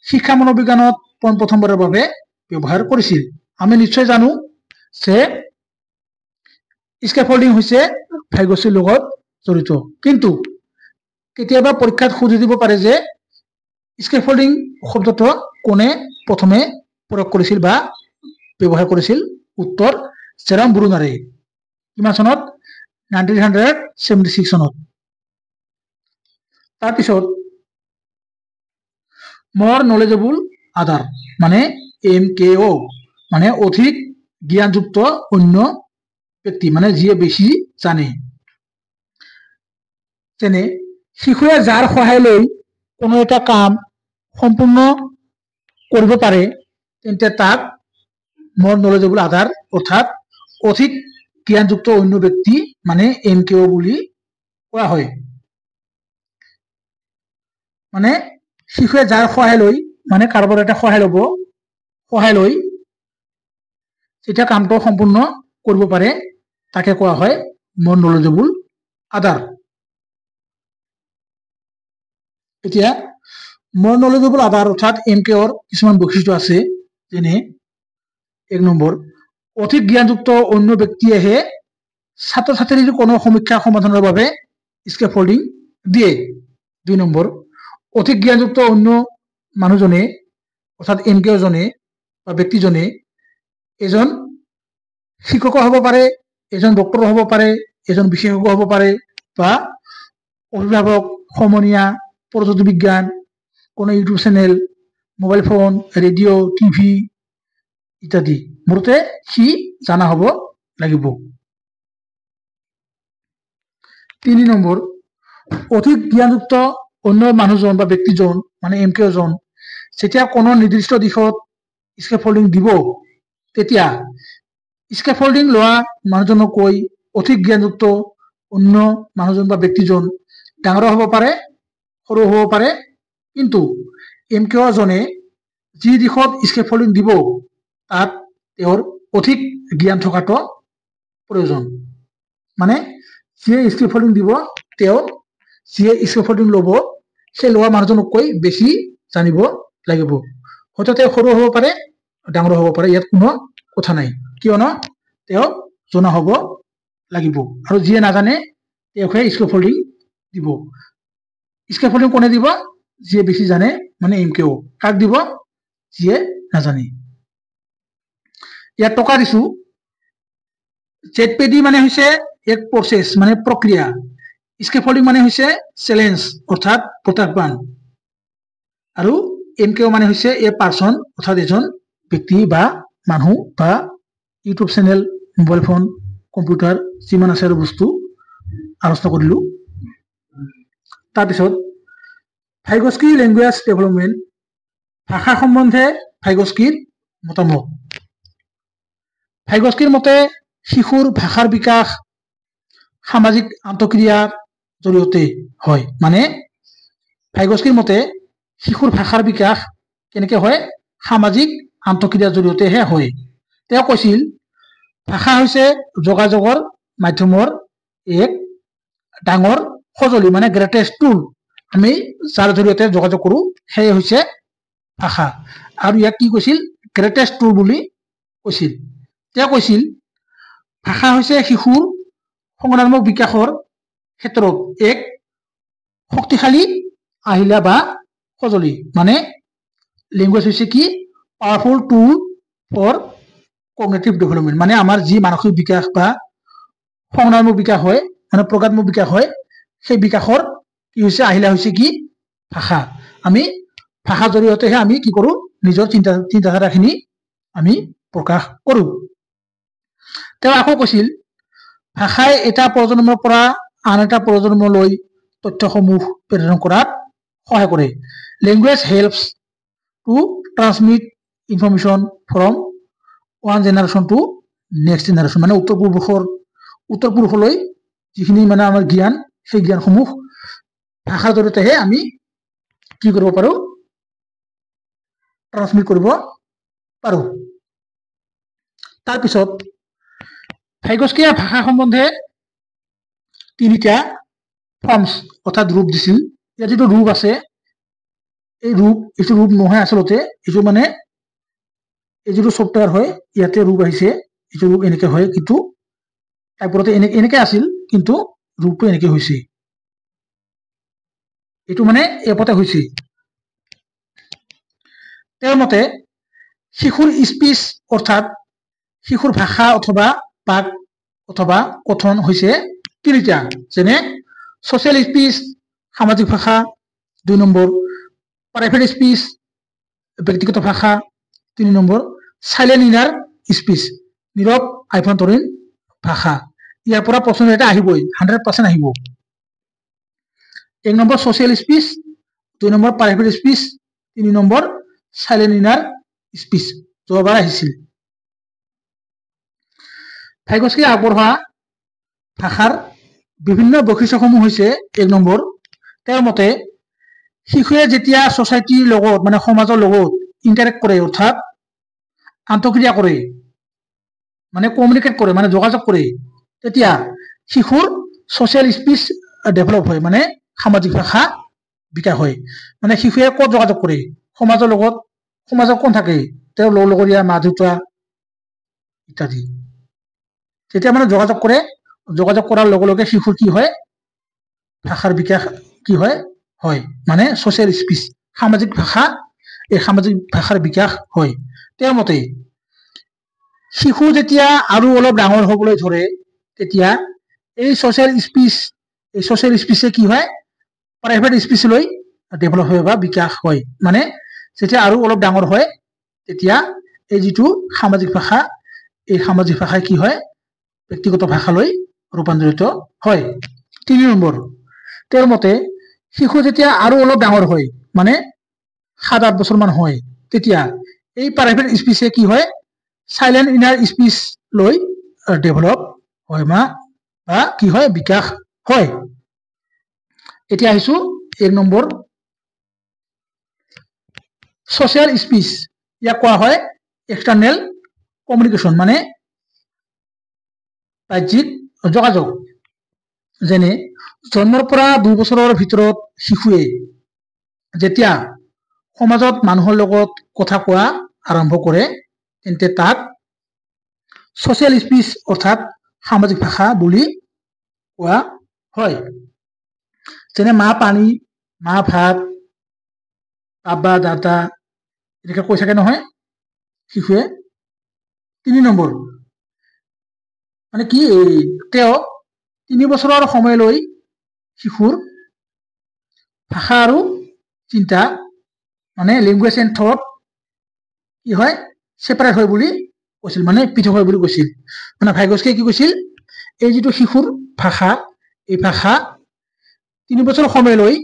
শিক্ষা মনোবিজ্ঞানত প্ৰথমবাৰৰ বাবে ব্যৱহাৰ কৰিছিল। আমি নিশ্চয় জানো যে স্কেফল্ডিং হৈছে ভাগ্যশ্ৰীৰ লগত জড়িত, কিন্তু কেতিয়াবা পৰীক্ষাত সুধি দিব পাৰে যে স্কেফল্ডিং শব্দটো কোনে প্ৰথমে প্ৰয়োগ কৰিছিল বা ব্যৱহাৰ কৰিছিল। উত্তৰ জেৰম ব্ৰুনাৰে। কিমান চনত? 1976 চনত। তাৰপিছত more knowledgeable other মানে MKO মানে অধিক জ্ঞানযুক্ত অন্য ব্যক্তি, মানে যিয়ে বেছি জানে। যেনে শিশুৱে যাৰ সহায় লৈ কোনো এটা কাম সম্পূৰ্ণ কৰিব পাৰে তেন্তে তাক more knowledgeable other অৰ্থাৎ অধিক জ্ঞানযুক্ত অন্য ব্যক্তি মানে MKO বুলি কোৱা হয়। মানে শিশুৱে যাৰ সহায় লৈ মানে কাৰোবাৰ এটা সহায় লৈ যেতিয়া কামটো সম্পূৰ্ণ কৰিব পাৰে তাকে কোৱা হয় more knowledgeable other। এতিয়া more knowledgeable other অৰ্থাৎ MKৰ কিছুমান বৈশিষ্ট্য আছে, যেনে 1 নম্বৰ অধিক জ্ঞানযুক্ত অন্য ব্যক্তিয়েহে ছাত্ৰ ছাত্ৰীৰ কোনো সমস্যা সমাধানৰ বাবে স্কেফল্ডিং দিয়ে। 2 নম্বৰ অধিক জ্ঞানযুক্ত অন্য মানুহজনে অৰ্থাৎ এনকেজনে বা ব্যক্তিজনে এজন শিক্ষক হ'ব পাৰে, এজন ডক্টৰ হ'ব পাৰে, এজন বিশেষজ্ঞ হ'ব পাৰে, বা অভিভাৱক, সমনীয়া, প্ৰযুক্তি বিজ্ঞান, কোনো YouTube channel, mobile phone, radio', TV ইত্যাদি মুঠতে সি জানা হ'ব লাগিব। 3 নম্বৰ অধিক জ্ঞানযুক্ত অন্য মানুহজন বা ব্যক্তিজন মানে এমকেজন যেতিয়া কোনো নিৰ্দিষ্ট দিশত স্কেফল্ডিং দিব তেতিয়া স্কেফল্ডিং লোৱা মানুহজনকৈ অধিক জ্ঞানযুক্ত অন্য মানুহজন বা ব্যক্তিজন ডাঙৰ হ'ব পাৰে, সৰু হ'ব পাৰে, কিন্তু এমকেজনে যি দিশত স্কেফল্ডিং দিব তাত তেওঁৰ অধিক জ্ঞান থকাটো প্ৰয়োজন। মানে যিয়ে স্কেফল্ডিং দিব তেওঁ যিয়ে স্কেফল্ডিং ল'ব সেই লোৱা মানুহজনকৈ বেছি জানিব লাগিব। হয়তো তেওঁ সৰু হ'ব পাৰে, ডাঙৰ হ'ব পাৰে, ইয়াত কোনো কথা নাই, কিয়নো তেওঁ জনা হ'ব লাগিব। আৰু যিয়ে নাজানে তেওঁকহে স্কেফল্ডিং দিব। স্কেফল্ডিং কোনে দিব? যিয়ে বেছি জানে মানে এমকেও। কাক দিব? যিয়ে নাজানে। ইয়াত টকা দিছো। ZPD মানে হৈছে এক প্ৰচেছ মানে প্ৰক্ৰিয়া, স্কেফল্ডিং মানে হৈছে চেলেঞ্জ অৰ্থাৎ প্ৰত্যাহ্বান, আৰু এমকেও মানে হৈছে এ পাৰ্চন অৰ্থাৎ এজন ব্যক্তি বা মানুহ বা YouTube channel, mobile phone, computer যিমান আছে আৰু বস্তু আলোচনা কৰিলো। তাৰপিছত ভাইগস্কি লেংগুৱেজ ডেভেলপমেণ্ট, ভাষা সম্বন্ধে ভাইগস্কিৰ মতামত। ভাইগস্কিৰ মতে শিশুৰ ভাষাৰ বিকাশ সামাজিক আন্তঃক্ৰিয়াৰ জৰিয়তে হয়। মানে ভাইগস্কিৰ মতে শিশুৰ ভাষাৰ বিকাশ কেনেকৈ হয়? সামাজিক আন্তঃক্ৰিয়াৰ জৰিয়তেহে হয়। তেওঁ কৈছিল ভাষা হৈছে যোগাযোগৰ মাধ্যমৰ এক ডাঙৰ সঁজুলি, মানে গ্ৰেটেষ্ট টুল। আমি যাৰ জৰিয়তে যোগাযোগ কৰোঁ সেয়ে হৈছে ভাষা। আৰু ইয়াক কি কৈছিল? গ্ৰেটেষ্ট টুল বুলি কৈছিল। তেওঁ কৈছিল ভাষা হৈছে শিশুৰ সংজ্ঞানাত্মক বিকাশৰ ক্ষেত্ৰত এক শক্তিশালী আহিলা বা সঁজুলি। মানে লেংগুৱেজ হৈছে কি? Powerful tool for cognitive development. মানে আমাৰ যি মানসিক বিকাশ বা সংজ্ঞানাত্মক বিকাশ হয়, মানে প্ৰজ্ঞাত্মক বিকাশ হয়, সেই বিকাশৰ কি হৈছে? আহিলা হৈছে কি? ভাষা। আমি ভাষাৰ জৰিয়তেহে আমি কি কৰোঁ? নিজৰ চিন্তাধাৰাখিনি আমি প্ৰকাশ কৰোঁ। তেওঁ আকৌ কৈছিল ভাষাই এটা প্ৰজন্মৰ পৰা আন এটা প্ৰজন্মলৈ তথ্যসমূহ প্ৰেৰণ কৰাত সহায় কৰে। Language helps to transmit information from one generation to next generation. মানে উত্তৰ পুৰুষলৈ যিখিনি মানে আমাৰ জ্ঞান, সেই জ্ঞানসমূহ ভাষাৰ জৰিয়তেহে আমি কি কৰিব পাৰোঁ? ট্ৰান্সমিট কৰিব পাৰোঁ। তাৰপিছত ভাইগস্কিয়ে ভাষা সম্বন্ধে 3টা ফৰ্মছ অৰ্থাৎ ৰূপ দিছিল। ইয়াত যিটো ৰূপ আছে, এইটো ৰূপ নহয় আচলতে, এইটো মানে এই যিটো ছফ্টৱেৰ হয় ইয়াতে ৰূপ আহিছে, এইটো ৰূপ এনেকে হয়, কিন্তু টাইপতে এনেকে আছিল, কিন্তু ৰূপটো এনেকে হৈছে। এইটো মানে এপতে হৈছে। তেওঁৰ মতে শিশুৰ স্পীচ অৰ্থাৎ শিশুৰ ভাষা অথবা বাক অথবা কথন হৈছে 3টা, যেনে ছ'চিয়েল স্পীচ সামাজিক ভাষা, 2 নম্বৰ প্ৰাইভেট স্পীচ ব্যক্তিগত ভাষা, 3 নম্বৰ চাইলেণ্ট ইনাৰ স্পীচ নীৰৱ আভ্যন্তৰীণ ভাষা। ইয়াৰ পৰা প্ৰশ্ন এটা আহিবই, 100% আহিব। 1 number social speech, 2 number private speech, 3 number silent inner speech যোৱাবাৰ আহিছিল। ভাইগস্কিয়ে আগবঢ়োৱা ভাষাৰ বিভিন্ন বৈশিষ্ট্যসমূহ হৈছে 1 নম্বৰ তেওঁৰ মতে শিশুৱে যেতিয়া সোসাইটিৰ লগত মানে সমাজৰ লগত ইন্টাৰেক্ট কৰে অৰ্থাৎ আন্তঃক্ৰিয়া কৰে মানে কমিউনিকেট কৰে মানে যোগাযোগ কৰে তেতিয়া শিশুৰ সোশ্যাল স্পিচ ডেভেলপ হয় মানে সামাজিক ভাষা বিকাশ হয় মানে শিশুৱে ক'ত যোগাযোগ কৰে সমাজৰ লগত সমাজত কোন থাকে তেওঁৰ লগৰীয়া মা দেউতা ইত্যাদি যেতিয়া মানে যোগাযোগ কৰে যোগাযোগ কৰাৰ লগে লগে শিশুৰ কি হয় ভাষাৰ বিকাশ কি হয় হয় মানে সোশ্যাল স্পিচ সামাজিক ভাষা এই সামাজিক ভাষাৰ বিকাশ হয় তেওঁৰ মতে শিশু যেতিয়া আৰু অলপ ডাঙৰ হ'বলৈ ধৰে তেতিয়া এই সোশ্যাল স্পিচে কি হয় প্ৰাইভেট স্পিচলৈ ডেভেলপ হয় বা বিকাশ হয় মানে যেতিয়া আৰু অলপ ডাঙৰ হয় তেতিয়া এই যিটো সামাজিক ভাষা এই সামাজিক ভাষাই কি হয় ব্যক্তিগত ভাষালৈ ৰূপান্তৰিত হয় ৩ নম্বৰ তেওঁৰ মতে শিশু যেতিয়া আৰু অলপ ডাঙৰ হয় মানে ৭-৮ বছৰ মান হয় তেতিয়া এই প্ৰাইভেট স্পিচে কি হয় সাইলেন্ট ইনাৰ স্পিচ লৈ ডেভেলপ হয় বা কি হয় বিকাশ হয় এতিয়া আহিছো ১ নম্বৰ সোশ্যাল স্পিচ ইয়াক কোৱা হয় এক্সটাৰ্নাল কমিউনিকেশন মানে বাহ্যিক যোগাযোগ যেনে জন্মৰ পৰা ২ বছৰৰ ভিতৰত শিশুৱে যেতিয়া সমাজত মানুহৰ লগত কথা কোৱা আৰম্ভ কৰে তেন্তে তাক সোশ্যাল স্পিচ অৰ্থাৎ সামাজিক ভাষা বুলি কোৱা হয় যেনে মা পানী মা ভাত বাবা দাদা এনেকৈ কৈ থাকে নহয় শিশুৱে ৩ নম্বৰ মানে কি তেওঁ ৩ বছৰৰ সময়লৈ শিশুৰ ভাষা আৰু চিন্তা মানে ল্যাঙ্গুয়েজ এন্ড থট কি হয় সেপারেট হয় বুলি কৈছিল মানে পৃথক হয় বুলি কৈছিল মানে ভাইগস্কে কি কৈছিল এই যিটো শিশুৰ ভাষা এই ভাষা ৩ বছৰ সময়লৈ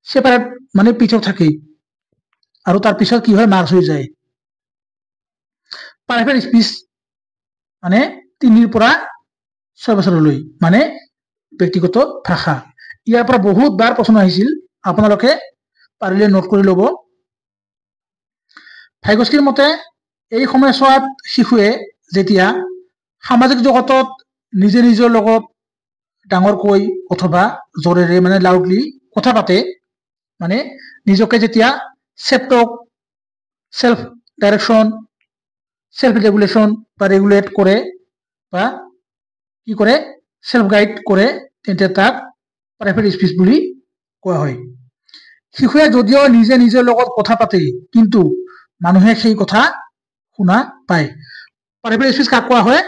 সেপাৰেট মানে পৃথক থাকে আৰু তাৰ পিছত কি হয় মাৰ্জ হৈ যায় প্ৰাইভেট স্পিচ মানে ৩ পৰা ৬ বছৰলৈ মানে ব্যক্তিগত ভাষা ইয়াৰ পৰা বহুত বাৰ প্ৰশ্ন আহিছিল আপোনালোকে পাৰিলে নোট কৰি ল'ব ভাইগস্কিৰ মতে এই সময়ছোৱাত শিশুৱে যেতিয়া সামাজিক জগতত নিজে নিজৰ লগত ডাঙৰকৈ অথবা জোৰেৰে মানে লাউডলি কথা পাতে মানে নিজকে যেতিয়া সেলফ ডাইৰেকশন সেলফ ৰেগুলেশন বা ৰেগুলেট কৰে বা কি কৰে সেলফ গাইড কৰে তেন্তে তাক প্ৰাইভেট স্পিচ বুলি কোৱা হয় শিশুৱে যদিও নিজে নিজৰ লগত কথা পাতে কিন্তু মানুহে সেই কথা শুনা পায় প্ৰাইভেট স্পিচ কাক কোৱা হয়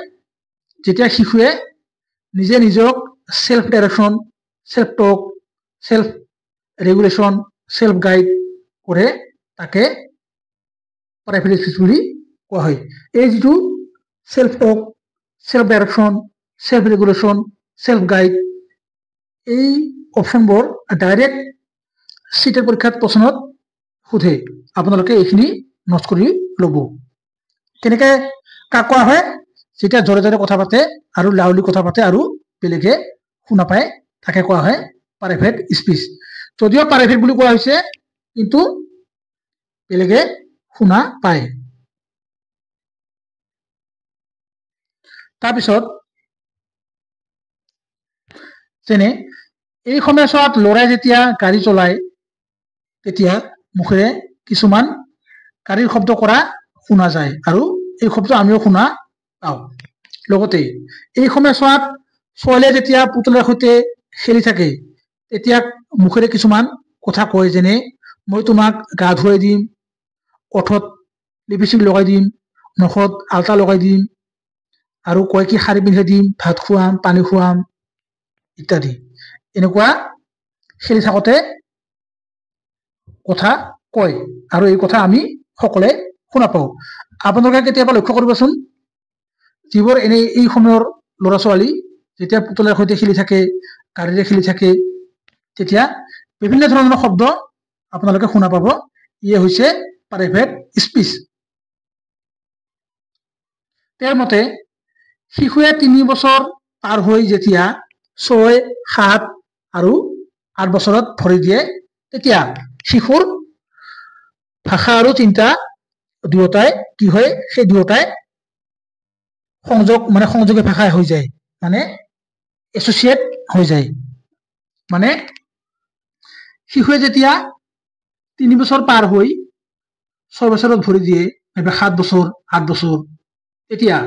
যেতিয়া শিশুৱে নিজে নিজক self direction self talk self regulation self guide কৰে তাকে প্ৰাইভেট স্পিচ বুলি কোৱা হয় এই যিটো self talk self direction self regulation self guide এই অপশনবোৰ ডাইৰেক্ট সিটেৰ পৰীক্ষাত প্ৰশ্নত সোধে আপোনালোকে এইখিনি নোট কৰি ল'ব কেনেকৈ কাক কোৱা হয় যেতিয়া জোৰে জোৰে কথা পাতে আৰু লাউডলি কথা পাতে আৰু বেলেগে শুনা পায় তাকে কোৱা হয় প্ৰাইভেট স্পিচ যদিও প্ৰাইভেট বুলি কোৱা হৈছে কিন্তু বেলেগে শুনা পায় তাৰপিছত যেনে এই সময়ছোৱাত ল'ৰাই যেতিয়া গাড়ী চলায় তেতিয়া মুখেৰে কিছুমান গাড়ীৰ শব্দ কৰা শুনা যায় আৰু এই শব্দ আমিও শুনা পাওঁ লগতে এই সময়ছোৱাত ছোৱালীয়ে যেতিয়া পুতলাৰ সৈতে খেলি থাকে তেতিয়া মুখেৰে কিছুমান কথা কয় যেনে মই তোমাক গা ধুৱাই দিম ওঠত লিপষ্টিক লগাই দিম নখত আলতা লগাই দিম আৰু কয় কি শাৰী পিন্ধাই দিম ভাত খুৱাম পানী খুৱাম ইত্যাদি এনেকুৱা খেলি থাকোঁতে কথা কয় আৰু এই কথা আমি সকলোৱে শুনা পাওঁ আপোনালোকে কেতিয়াবা লক্ষ্য কৰিবচোন যিবোৰ এনে এই সময়ৰ ল'ৰা ছোৱালী যেতিয়া পুতলাৰ সৈতে খেলি থাকে গাড়ীৰে খেলি থাকে তেতিয়া বিভিন্ন ধৰণৰ শব্দ আপোনালোকে শুনা পাব ইয়ে হৈছে প্ৰাইভেট স্পিচ তেওঁৰ মতে শিশুৱে ৩ বছৰ পাৰ হৈ যেতিয়া ৬, ৭ আৰু 8 বছৰত ভৰি দিয়ে তেতিয়া শিশুৰ ভাষা আৰু চিন্তা দুয়োটাই কি হয় সেই দুয়োটাই সংযোগী ভাষা হৈ যায় মানে এছ'চিয়েট হৈ যায় মানে শিশুৱে যেতিয়া 3 বছৰ পাৰ হৈ 6 বছৰত ভৰি দিয়ে নাইবা 7 বছৰ 8 বছৰ তেতিয়া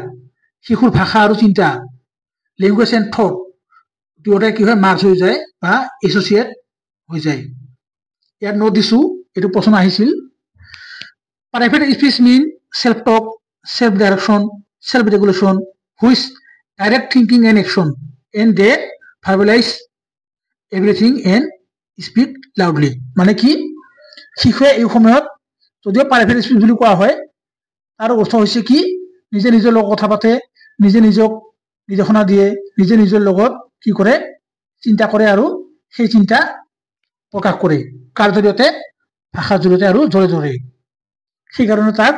শিশুৰ ভাষা আৰু চিন্তা লেংগুৱেজ এণ্ড থট দুয়োটাই কি হয় মাৰ্জ হৈ যায় বা এছ'চিয়েট হৈ যায় ইয়াত নোট দিছো এইটো প্ৰশ্ন আহিছিল private speech mean self talk self direction self regulation which direct thinking and action and they verbalise everything and speak loudly মানে কি শিশুৱে এই সময়ত যদিও প্ৰাইভেট স্পীচ বুলি কোৱা হয় তাৰ অৰ্থ হৈছে কি নিজে নিজৰ লগত কথা পাতে নিজে নিজক নিৰ্দেশনা দিয়ে নিজে নিজৰ লগত কি কৰে চিন্তা কৰে আৰু সেই চিন্তা প্ৰকাশ কৰে কাৰ জৰিয়তে ভাষাৰ জৰিয়তে আৰু জোৰে জোৰে সেইকাৰণে তাক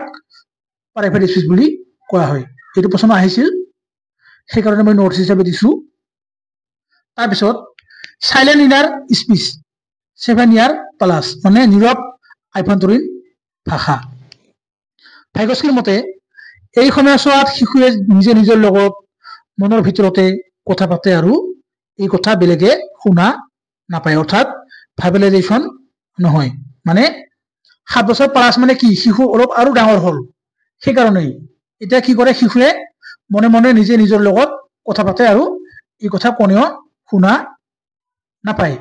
প্ৰাইভেট স্পীচ বুলি কোৱা হয় এইটো প্ৰশ্ন আহিছিল সেইকাৰণে মই নোটছ হিচাপে দিছো তাৰপিছত সাইলেন্ট ইনাৰ স্পীচ 7 ইয়াৰ প্লাছ মানে নীৰৱ আভ্যন্তৰীণ ভাষা ভাগ্যশ্ৰীৰ মতে এই সময়ছোৱাত শিশুৱে নিজে নিজৰ লগত মনৰ ভিতৰতে কথা পাতে আৰু এই কথা বেলেগে শুনা নাপায় অৰ্থাৎ ভাৰ্বেলাইজেশ্যন নহয় মানে 7 বছৰ প্লাছ মানে কি শিশু অলপ আৰু ডাঙৰ হ'ল সেইকাৰণে এতিয়া কি কৰে শিশুৱে মনে মনে নিজে নিজৰ লগত কথা পাতে আৰু এই কথা কোনেও শুনা নাপায়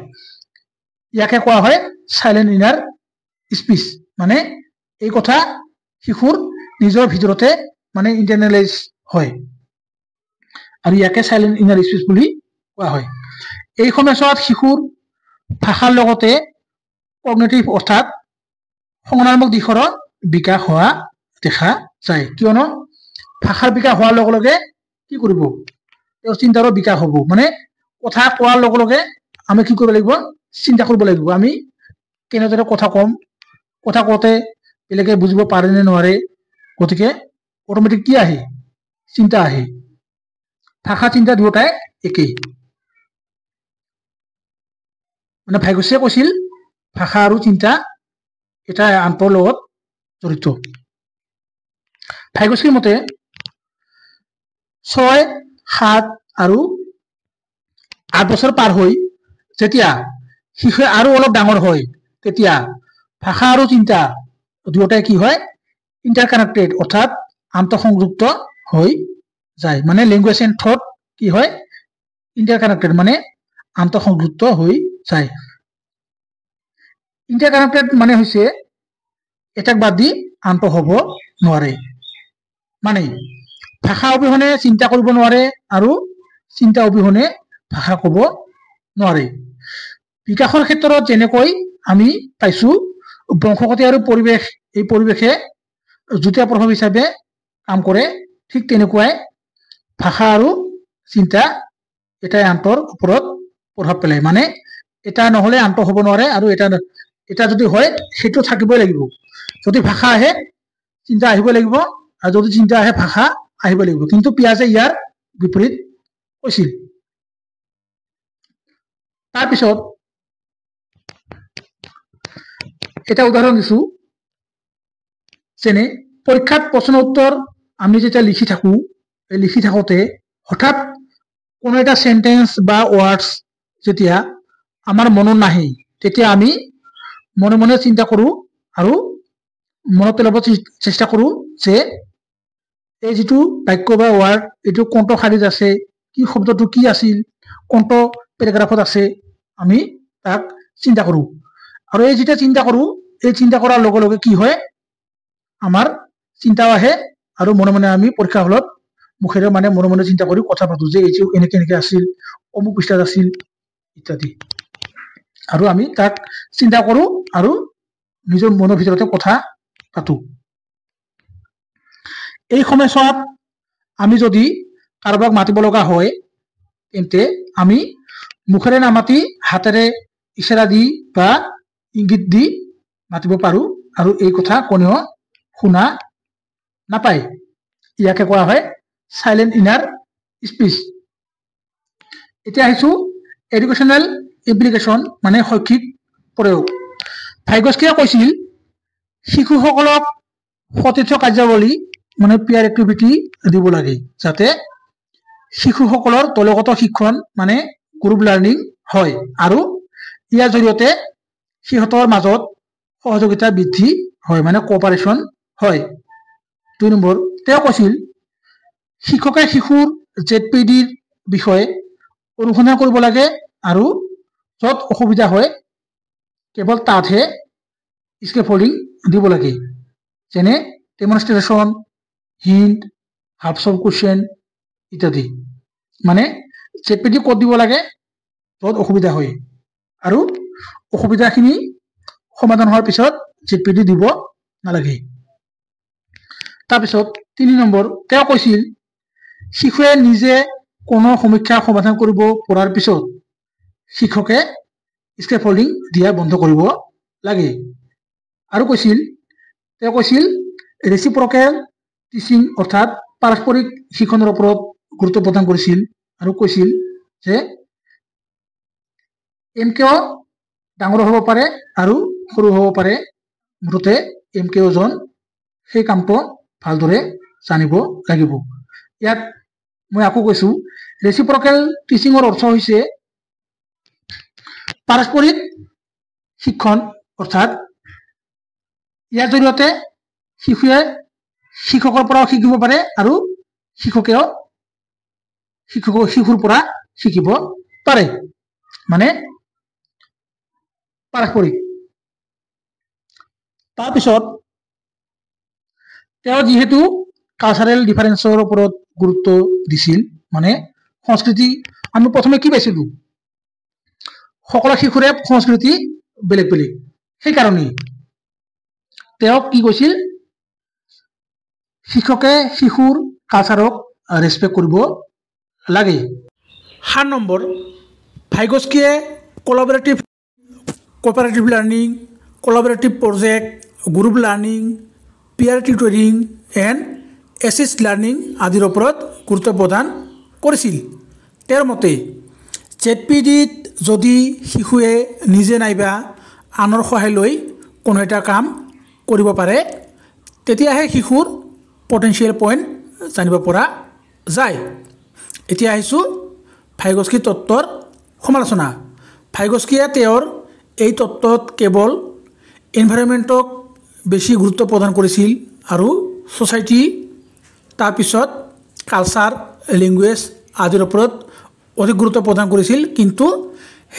ইয়াকে কোৱা হয় সাইলেন্ট ইনাৰ স্পীচ মানে এই কথা শিশুৰ নিজৰ ভিতৰতে মানে ইন্টাৰনেলাইজ হয় আৰু ইয়াকে সাইলেন্ট ইনাৰ স্পীচ বুলি কোৱা হয় এই সময়ছোৱাত শিশুৰ ভাষাৰ লগতে কগনিটিভ অৰ্থাৎ সংজ্ঞানাত্মক দিশৰ বিকাশ হোৱা দেখা যায় কিয়নো ভাষাৰ বিকাশ হোৱাৰ লগে লগে কি কৰিব তেওঁৰ চিন্তাৰো বিকাশ হ'ব মানে কথা কোৱাৰ লগে লগে আমি কি কৰিব লাগিব চিন্তা কৰিব লাগিব আমি কেনেদৰে কথা কম কথা কওঁতে বেলেগে বুজিব পাৰে নে নোৱাৰে গতিকে অট'মেটিক কি আহে চিন্তা আহে ভাষা চিন্তা দুয়োটাই একেই মানে ভাগ্যশ্ৰীয়ে কৈছিল ভাষা আৰু চিন্তা এটা আনটোৰ লগত জড়িত ভাগ্যশ্ৰীৰ মতে 6, 7 আৰু 8 বছৰ পাৰ হৈ যেতিয়া শিশুৱে আৰু অলপ ডাঙৰ হয় তেতিয়া ভাষা আৰু চিন্তা দুয়োটাই কি হয় ইণ্টাৰকানেক্টেড অৰ্থাৎ আন্তঃসংযুক্ত হৈ যায় মানে লেংগুৱেজ এণ্ড থট কি হয় ইণ্টাৰকানেক্টেড মানে আন্তঃসংযুক্ত হৈ যায় ইণ্টাৰকানেক্টেড মানে হৈছে এটাক বাদ দি আনটো হ'ব নোৱাৰে মানে ভাষা অবিহনে চিন্তা কৰিব নোৱাৰে আৰু চিন্তা অবিহনে ভাষা ক'ব নোৱাৰে বিকাশৰ ক্ষেত্ৰত যেনেকৈ আমি পাইছো বংশগতি আৰু পৰিৱেশ এই পৰিৱেশে যুটীয়া প্ৰভাৱ হিচাপে কাম কৰে ঠিক তেনেকুৱাই ভাষা আৰু চিন্তা এটাই আনটোৰ ওপৰত প্ৰভাৱ পেলায় মানে এটা নহলে আনটো হ'ব নোৱাৰে আৰু এটা যদি হয় সেইটো থাকিবই লাগিব যদি ভাষা আহে চিন্তা আহিব লাগিব আৰু যদি চিন্তা আহে ভাষা আহিব লাগিব কিন্তু পিয়াজে ইয়াৰ বিপৰীত কৈছিল তাৰপিছত এটা উদাহৰণ দিছো যেনে পৰীক্ষাত প্ৰশ্ন উত্তৰ আমি যেতিয়া লিখি থাকোতে হঠাৎ কোনো এটা সেন্টেন্স বা ওয়াৰ্ডস যেতিয়া আমাৰ মনত নাহে তেতিয়া আমি মনে মনে চিন্তা কৰো আৰু মনত পেলাব চেষ্টা কৰো যে এই যেটো বাক্য বা ওয়াৰ্ড এটো কোনটো শাৰীত আছে কি শব্দটো কি আছিল কোনটো প্যাৰাগ্ৰাফত আছে আমি তাক চিন্তা কৰো আৰু এই যেটা চিন্তা কৰো এই চিন্তা কৰাৰ লগে লগে কি হয় আমাৰ চিন্তা আহে আৰু মনে মনে আমি পৰীক্ষা হলত মুখেৰে মানে মনে মনে চিন্তা কৰি কথা পাতো যে এইটো এনেকে আছিল অমুক পৃষ্ঠাত আছিল ইত্যাদি আৰু আমি তাক চিন্তা কৰো আৰু নিজৰ মনৰ ভিতৰতে কথা পাতো এই সময়ছোৱাত আমি যদি কাৰোবাক মাতিব লগা হয় তেন্তে আমি মুখেৰে নামাতি হাতেৰে ইশাৰা দি বা ইংগিত দি মাতিব পাৰো আৰু এই কথা কোনেও শুনা নাপায় ইয়াকে কোৱা হয় সাইলেন্ট ইনাৰ স্পীচ এতিয়া আহিছো এডুকেশ্যনেল এপ্লিকেশ্যন মানে শৈক্ষিক প্ৰয়োগ ভাগ্যশ্ৰীয়ে কৈছিল শিশুসকলক সতীৰ্থ কাৰ্যাৱলী মানে পিয়াৰ এক্টিভিটি দিব লাগে যাতে শিশুসকলৰ দলগত শিক্ষণ মানে গ্ৰুপ লাৰ্ণিং হয় আৰু ইয়াৰ জৰিয়তে সিহঁতৰ মাজত সহযোগিতা বৃদ্ধি হয় মানে কোঅপাৰেশ্যন হয় 2 নম্বৰ তেওঁ কৈছিল শিক্ষকে শিশুৰ জেডপিডিৰ বিষয়ে অনুসন্ধান কৰিব লাগে আৰু য'ত অসুবিধা হয় কেৱল তাতহে স্কেফোল্ডিং দিব লাগে যেনে demonstration hint half solve question ইত্যাদি মানে জেডপিডি ক'ত দিব লাগে য'ত অসুবিধা হয় আৰু অসুবিধাখিনি সমাধান হোৱাৰ পিছত জেডপিডি দিব নালাগে তাৰপিছত 3 নম্বৰ তেওঁ কৈছিল শিশুৱে নিজে কোনো সমস্যা সমাধান কৰিব পৰাৰ পিছত শিক্ষকে স্কেফোল্ডিং দিয়া বন্ধ কৰিব লাগে আৰু তেওঁ কৈছিল ৰেচিপ্ৰকেল টিচিং অৰ্থাৎ পাৰস্পৰিক শিক্ষণৰ ওপৰত গুৰুত্ব প্ৰদান কৰিছিল আৰু কৈছিল যে এমকেও ডাঙৰ হ'ব পাৰে আৰু সৰু হ'ব পাৰে মুঠতে এমকেওজন সেই কামটো ভালদৰে জানিব লাগিব ইয়াত মই আকৌ কৈছো ৰেচিপ্ৰকেল টিচিঙৰ অৰ্থ হৈছে পাৰস্পৰিক শিক্ষণ অৰ্থাৎ ইয়াৰ জৰিয়তে শিশুৱে শিক্ষকৰ পৰা শিকিব পাৰে আৰু শিক্ষকেও শিশুৰ পৰা শিকিব পাৰে মানে পাৰস্পৰিক তাৰপিছত তেওঁ যেহেতু কালচাৰেল ডিফাৰেন্সৰ ওপৰত গুৰুত্ব দিছিল মানে সংস্কৃতি আমি প্ৰথমে কি পাইছিলো সকলো শিশুৰে সংস্কৃতি বেলেগ বেলেগ সেই কাৰণে তেওঁ কি কৈছিল শিক্ষকে শিশুৰ কালচাৰক ৰেসপেক্ট কৰিব লাগে 7 নম্বৰ ভাগ্যশ্ৰীয়ে cooperative learning collaborative project group learning peer tutoring and assist learning আদিৰ ওপৰত গুৰুত্ব প্ৰদান কৰিছিল তেওঁৰ মতে জেডপিডিত যদি শিশুৱে নিজে নাইবা আনৰ সহায় লৈ কোনো এটা কাম কৰিব পাৰে তেতিয়াহে শিশুৰ পটেনশিয়েল পইণ্ট জানিব পৰা যায় এতিয়া আহিছো ভাগ্যশ্ৰী তত্ত্বৰ সমালোচনা ভাগ্যশ্ৰীয়ে তেওঁৰ এই তত্ত্বত কেৱল এনভাইৰনমেণ্টক বেছি গুৰুত্ব প্ৰদান কৰিছিল আৰু সোসাইটি তাৰপিছত কালচাৰ লেংগুৱেজ আদিৰ ওপৰত অধিক গুৰুত্ব প্ৰদান কৰিছিল কিন্তু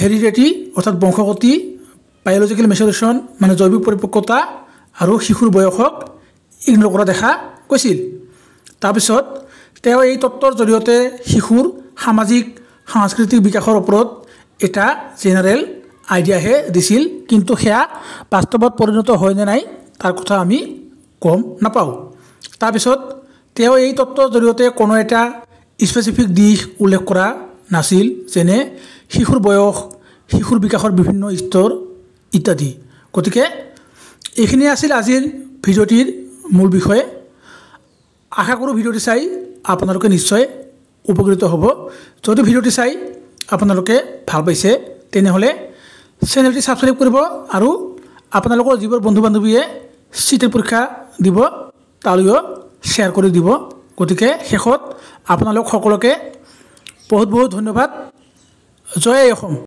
হেৰিডিটি অৰ্থাৎ বংশগতি বায়োলজিক্যাল মেচুৰেশ্যন মানে জৈৱিক পৰিপক্কতা আৰু শিশুৰ বয়সক ইগনোৰ কৰা দেখা গৈছিল তাৰপিছত তেওঁ এই তত্ত্বৰ জৰিয়তে শিশুৰ সামাজিক সাংস্কৃতিক বিকাশৰ ওপৰত এটা জেনাৰেল আইডিয়াহে দিছিল কিন্তু সেয়া বাস্তৱত পৰিণত হয় নে নাই তাৰ কথা আমি গম নাপাওঁ তাৰপিছত তেওঁ এই তত্ত্বৰ জৰিয়তে কোনো এটা স্পেচিফিক দিশ উল্লেখ কৰা নাছিল যেনে শিশুৰ বয়স শিশুৰ বিকাশৰ বিভিন্ন স্তৰ ইত্যাদি গতিকে এইখিনি আছিল আজিৰ ভিডিঅ'টিৰ মূল বিষয় আশা কৰোঁ ভিডিঅ'টি চাই আপোনালোকে নিশ্চয় উপকৃত হ'ব যদি ভিডিঅ'টি চাই আপোনালোকে ভাল পাইছে তেনেহ'লে চেনেলটি সাবস্ক্ৰাইব কৰিব আৰু আপোনালোকৰ যিবোৰ বন্ধু বান্ধৱীয়ে চিটেট পৰীক্ষা দিব তালৈও শ্বেয়াৰ কৰি দিব গতিকে শেষত আপোনালোক সকলোকে বহুত বহুত ধন্যবাদ জয় অসম।